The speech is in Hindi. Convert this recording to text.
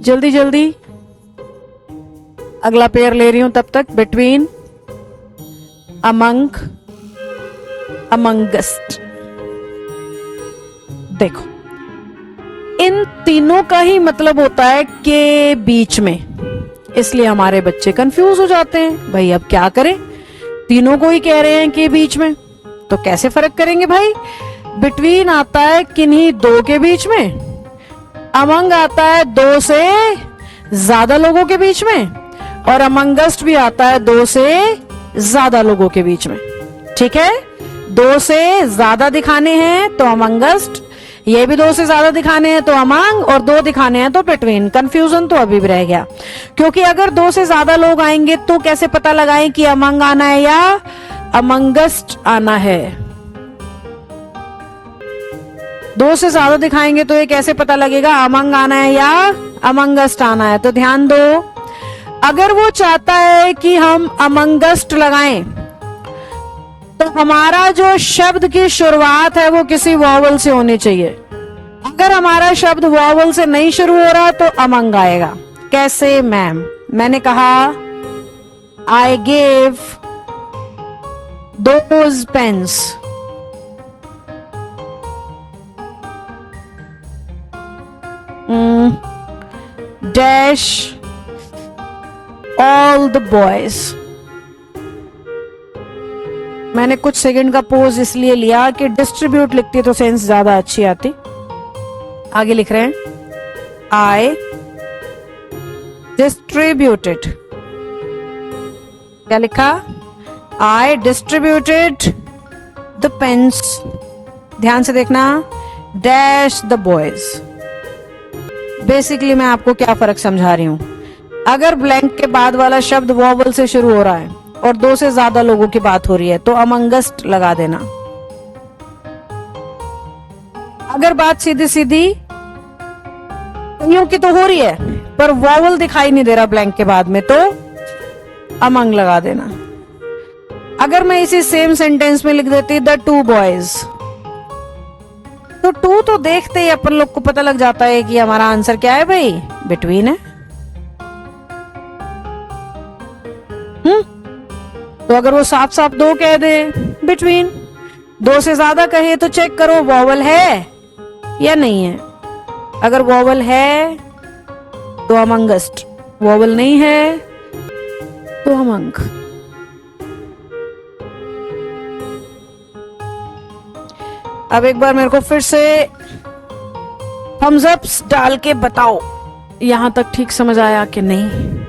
जल्दी जल्दी अगला पेयर ले रही हूं तब तक। Between, among, amongst. देखो इन तीनों का ही मतलब होता है के बीच में, इसलिए हमारे बच्चे कंफ्यूज हो जाते हैं। भाई अब क्या करें, तीनों को ही कह रहे हैं के बीच में, तो कैसे फर्क करेंगे भाई। बिटवीन आता है किन्हीं दो के बीच में, अमंग आता है दो से ज्यादा लोगों के बीच में, और अमंगस्ट भी आता है दो से ज्यादा लोगों के बीच में। ठीक है, दो से ज्यादा दिखाने हैं तो अमंगस्ट, ये भी दो से ज्यादा दिखाने हैं तो अमंग, और दो दिखाने हैं तो बिटवीन। कंफ्यूजन तो अभी भी रह गया, क्योंकि अगर दो से ज्यादा लोग आएंगे तो कैसे पता लगाएं कि अमंग आना है या अमंगस्ट आना है। दो से ज्यादा दिखाएंगे तो ये कैसे पता लगेगा अमंग आना है या अमंगस्ट आना है। तो ध्यान दो, अगर वो चाहता है कि हम अमंगस्ट लगाएं तो हमारा जो शब्द की शुरुआत है वो किसी वॉवल से होनी चाहिए। अगर हमारा शब्द वॉवल से नहीं शुरू हो रहा तो अमंग आएगा। कैसे मैम? मैंने कहा I gave those pens, dash all the boys. मैंने कुछ सेकंड का पोज इसलिए लिया कि डिस्ट्रीब्यूट लिखती तो सेंस ज्यादा अच्छी आती। आगे लिख रहे हैं आई डिस्ट्रीब्यूटेड। क्या लिखा? आई डिस्ट्रीब्यूटेड द पेन्स, ध्यान से देखना, डैश द बॉयज। बेसिकली मैं आपको क्या फर्क समझा रही हूं, अगर ब्लैंक के बाद वाला शब्द वॉवल से शुरू हो रहा है और दो से ज्यादा लोगों की बात हो रही है तो अमंगस्ट लगा देना। अगर बात सीधी सीधी यूं की तो हो रही है पर वॉवल दिखाई नहीं दे रहा ब्लैंक के बाद में तो अमंग लगा देना। अगर मैं इसी सेम सेंटेंस में लिख देती द टू बॉयज, तो टू तो देखते ही अपन लोग को पता लग जाता है कि हमारा आंसर क्या है भाई, बिटवीन है। तो अगर वो साफ साफ दो कह दे बिटवीन, दो से ज्यादा कहे तो चेक करो वॉवल है या नहीं है। अगर वॉवल है तो अमंगस्ट, वॉवल नहीं है तो अमंग। अब एक बार मेरे को फिर से थम्स अप्स डाल के बताओ यहां तक ठीक समझ आया कि नहीं।